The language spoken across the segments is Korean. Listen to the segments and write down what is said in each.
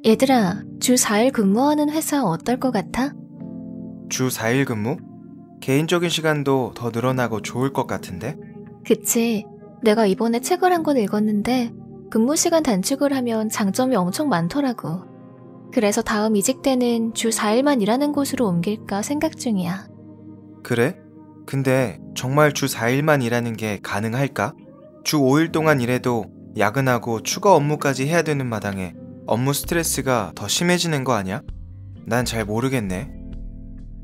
얘들아, 주 4일 근무하는 회사 어떨 것 같아? 주 4일 근무? 개인적인 시간도 더 늘어나고 좋을 것 같은데? 그치. 내가 이번에 책을 한 권 읽었는데 근무 시간 단축을 하면 장점이 엄청 많더라고. 그래서 다음 이직 때는 주 4일만 일하는 곳으로 옮길까 생각 중이야. 그래? 근데 정말 주 4일만 일하는 게 가능할까? 주 5일 동안 일해도 야근하고 추가 업무까지 해야 되는 마당에 업무 스트레스가 더 심해지는 거 아니야? 난 잘 모르겠네.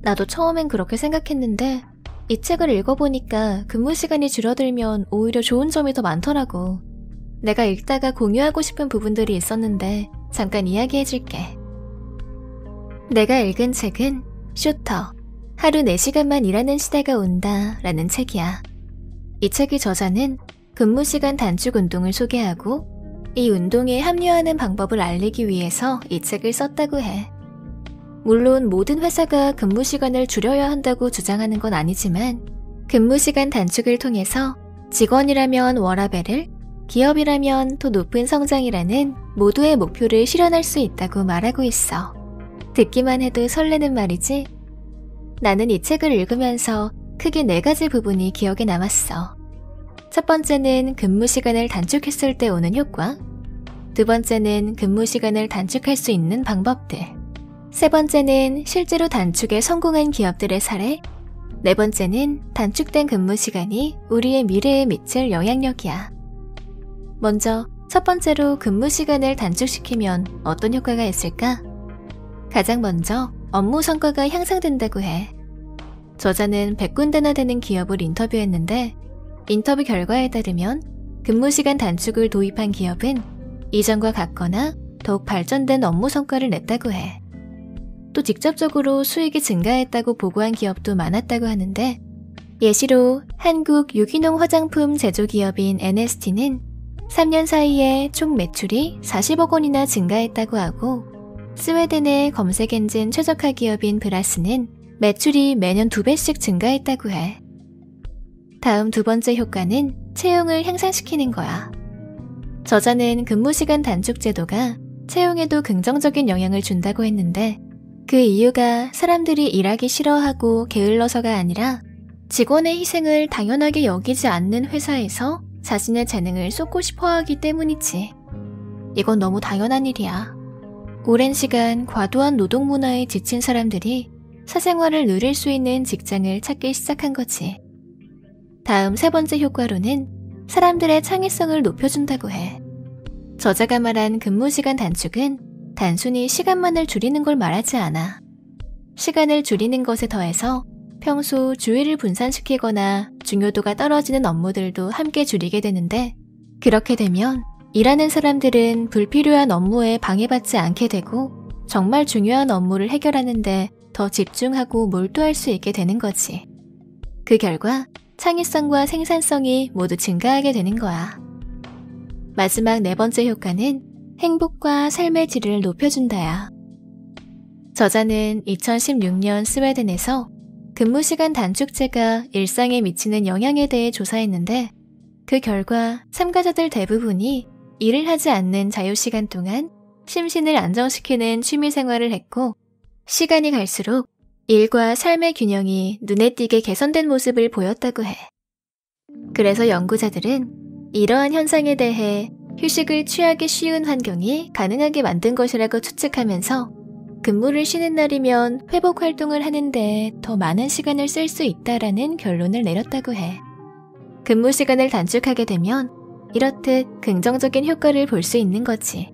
나도 처음엔 그렇게 생각했는데 이 책을 읽어보니까 근무 시간이 줄어들면 오히려 좋은 점이 더 많더라고. 내가 읽다가 공유하고 싶은 부분들이 있었는데 잠깐 이야기해줄게. 내가 읽은 책은 쇼터, 하루 4시간만 일하는 시대가 온다 라는 책이야. 이 책의 저자는 근무 시간 단축 운동을 소개하고 이 운동에 합류하는 방법을 알리기 위해서 이 책을 썼다고 해. 물론 모든 회사가 근무 시간을 줄여야 한다고 주장하는 건 아니지만 근무 시간 단축을 통해서 직원이라면 워라밸을, 기업이라면 더 높은 성장이라는 모두의 목표를 실현할 수 있다고 말하고 있어. 듣기만 해도 설레는 말이지? 나는 이 책을 읽으면서 크게 4가지 부분이 기억에 남았어. 첫 번째는 근무 시간을 단축했을 때 오는 효과, 두 번째는 근무 시간을 단축할 수 있는 방법들, 세 번째는 실제로 단축에 성공한 기업들의 사례, 네 번째는 단축된 근무 시간이 우리의 미래에 미칠 영향력이야. 먼저 첫 번째로 근무 시간을 단축시키면 어떤 효과가 있을까? 가장 먼저 업무 성과가 향상된다고 해. 저자는 100군데나 되는 기업을 인터뷰했는데 인터뷰 결과에 따르면 근무 시간 단축을 도입한 기업은 이전과 같거나 더욱 발전된 업무 성과를 냈다고 해. 또 직접적으로 수익이 증가했다고 보고한 기업도 많았다고 하는데 예시로 한국 유기농 화장품 제조기업인 NST는 3년 사이에 총 매출이 40억 원이나 증가했다고 하고 스웨덴의 검색 엔진 최적화 기업인 브라스는 매출이 매년 2배씩 증가했다고 해. 다음 두 번째 효과는 채용을 향상시키는 거야. 저자는 근무 시간 단축 제도가 채용에도 긍정적인 영향을 준다고 했는데 그 이유가 사람들이 일하기 싫어하고 게을러서가 아니라 직원의 희생을 당연하게 여기지 않는 회사에서 자신의 재능을 쏟고 싶어 하기 때문이지. 이건 너무 당연한 일이야. 오랜 시간 과도한 노동 문화에 지친 사람들이 사생활을 누릴 수 있는 직장을 찾기 시작한 거지. 다음 세 번째 효과로는 사람들의 창의성을 높여준다고 해. 저자가 말한 근무 시간 단축은 단순히 시간만을 줄이는 걸 말하지 않아. 시간을 줄이는 것에 더해서 평소 주의를 분산시키거나 중요도가 떨어지는 업무들도 함께 줄이게 되는데 그렇게 되면 일하는 사람들은 불필요한 업무에 방해받지 않게 되고 정말 중요한 업무를 해결하는데 더 집중하고 몰두할 수 있게 되는 거지. 그 결과 창의성과 생산성이 모두 증가하게 되는 거야. 마지막 네 번째 효과는 행복과 삶의 질을 높여준다야. 저자는 2016년 스웨덴에서 근무시간 단축제가 일상에 미치는 영향에 대해 조사했는데 그 결과 참가자들 대부분이 일을 하지 않는 자유시간 동안 심신을 안정시키는 취미생활을 했고 시간이 갈수록 일과 삶의 균형이 눈에 띄게 개선된 모습을 보였다고 해. 그래서 연구자들은 이러한 현상에 대해 휴식을 취하기 쉬운 환경이 가능하게 만든 것이라고 추측하면서 근무를 쉬는 날이면 회복 활동을 하는데 더 많은 시간을 쓸 수 있다라는 결론을 내렸다고 해. 근무 시간을 단축하게 되면 이렇듯 긍정적인 효과를 볼 수 있는 거지.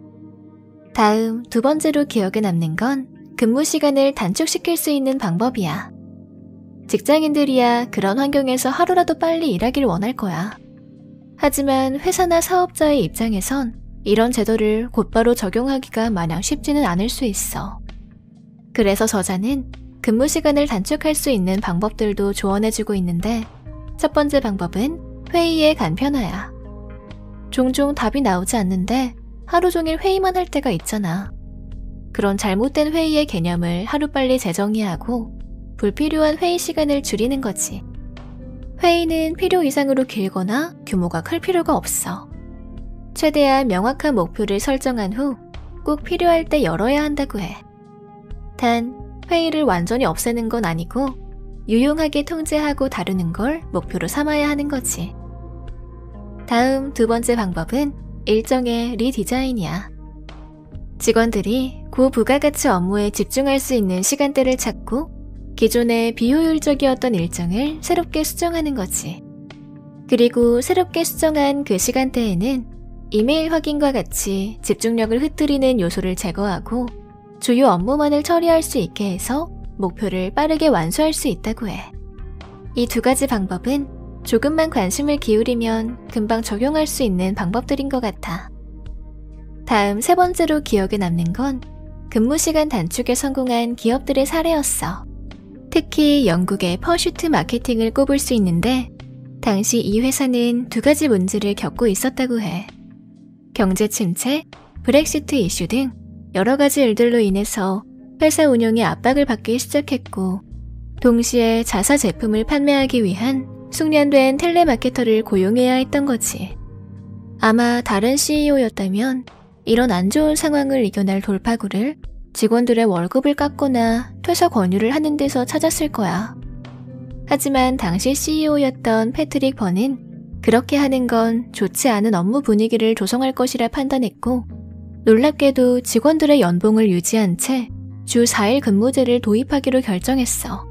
다음 두 번째로 기억에 남는 건 근무 시간을 단축시킬 수 있는 방법이야. 직장인들이야 그런 환경에서 하루라도 빨리 일하길 원할 거야. 하지만 회사나 사업자의 입장에선 이런 제도를 곧바로 적용하기가 마냥 쉽지는 않을 수 있어. 그래서 저자는 근무 시간을 단축할 수 있는 방법들도 조언해주고 있는데 첫 번째 방법은 회의의 간편화야. 종종 답이 나오지 않는데 하루 종일 회의만 할 때가 있잖아. 그런 잘못된 회의의 개념을 하루빨리 재정의하고 불필요한 회의 시간을 줄이는 거지. 회의는 필요 이상으로 길거나 규모가 클 필요가 없어. 최대한 명확한 목표를 설정한 후 꼭 필요할 때 열어야 한다고 해. 단, 회의를 완전히 없애는 건 아니고 유용하게 통제하고 다루는 걸 목표로 삼아야 하는 거지. 다음 두 번째 방법은 일정의 리디자인이야. 직원들이 고부가가치 업무에 집중할 수 있는 시간대를 찾고 기존의 비효율적이었던 일정을 새롭게 수정하는 거지. 그리고 새롭게 수정한 그 시간대에는 이메일 확인과 같이 집중력을 흩뜨리는 요소를 제거하고 주요 업무만을 처리할 수 있게 해서 목표를 빠르게 완수할 수 있다고 해. 이 두 가지 방법은 조금만 관심을 기울이면 금방 적용할 수 있는 방법들인 것 같아. 다음 세 번째로 기억에 남는 건 근무 시간 단축에 성공한 기업들의 사례였어. 특히 영국의 퍼슈트 마케팅을 꼽을 수 있는데 당시 이 회사는 두 가지 문제를 겪고 있었다고 해. 경제 침체, 브렉시트 이슈 등 여러 가지 일들로 인해서 회사 운영에 압박을 받기 시작했고 동시에 자사 제품을 판매하기 위한 숙련된 텔레마케터를 고용해야 했던 거지. 아마 다른 CEO였다면 이런 안 좋은 상황을 이겨낼 돌파구를 직원들의 월급을 깎거나 퇴사 권유를 하는 데서 찾았을 거야. 하지만 당시 CEO였던 패트릭 번은 그렇게 하는 건 좋지 않은 업무 분위기를 조성할 것이라 판단했고 놀랍게도 직원들의 연봉을 유지한 채 주 4일 근무제를 도입하기로 결정했어.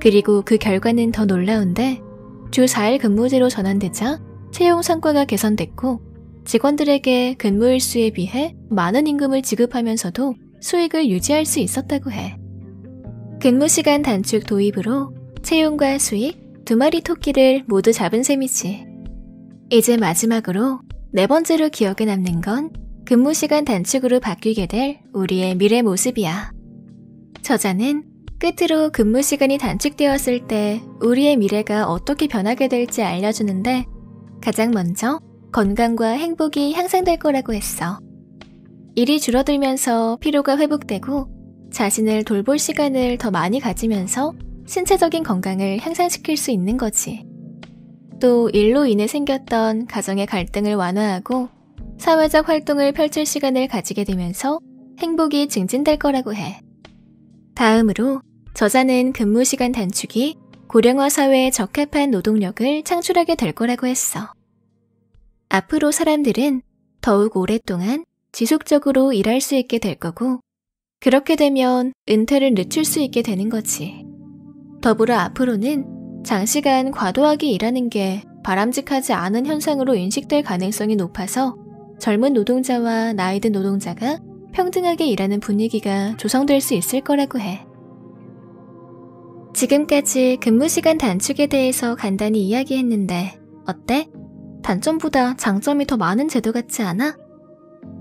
그리고 그 결과는 더 놀라운데 주 4일 근무제로 전환되자 채용 성과가 개선됐고 직원들에게 근무일수에 비해 많은 임금을 지급하면서도 수익을 유지할 수 있었다고 해. 근무시간 단축 도입으로 채용과 수익, 두 마리 토끼를 모두 잡은 셈이지. 이제 마지막으로 네 번째로 기억에 남는 건 근무시간 단축으로 바뀌게 될 우리의 미래 모습이야. 저자는 끝으로 근무시간이 단축되었을 때 우리의 미래가 어떻게 변하게 될지 알려주는데 가장 먼저 건강과 행복이 향상될 거라고 했어. 일이 줄어들면서 피로가 회복되고 자신을 돌볼 시간을 더 많이 가지면서 신체적인 건강을 향상시킬 수 있는 거지. 또 일로 인해 생겼던 가정의 갈등을 완화하고 사회적 활동을 펼칠 시간을 가지게 되면서 행복이 증진될 거라고 해. 다음으로 저자는 근무시간 단축이 고령화 사회에 적합한 노동력을 창출하게 될 거라고 했어. 앞으로 사람들은 더욱 오랫동안 지속적으로 일할 수 있게 될 거고 그렇게 되면 은퇴를 늦출 수 있게 되는 거지. 더불어 앞으로는 장시간 과도하게 일하는 게 바람직하지 않은 현상으로 인식될 가능성이 높아서 젊은 노동자와 나이든 노동자가 평등하게 일하는 분위기가 조성될 수 있을 거라고 해. 지금까지 근무시간 단축에 대해서 간단히 이야기했는데 어때? 단점보다 장점이 더 많은 제도 같지 않아?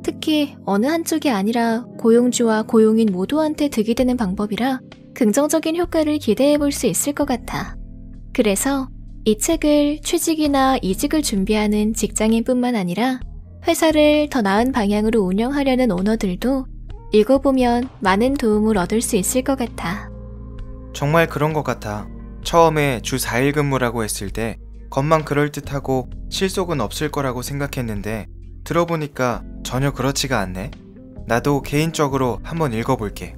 특히 어느 한쪽이 아니라 고용주와 고용인 모두한테 득이 되는 방법이라 긍정적인 효과를 기대해 볼 수 있을 것 같아. 그래서 이 책을 취직이나 이직을 준비하는 직장인뿐만 아니라 회사를 더 나은 방향으로 운영하려는 오너들도 읽어보면 많은 도움을 얻을 수 있을 것 같아. 정말 그런 것 같아. 처음에 주 4일 근무라고 했을 때 겉만 그럴듯하고 실속은 없을 거라고 생각했는데 들어보니까 전혀 그렇지가 않네. 나도 개인적으로 한번 읽어볼게.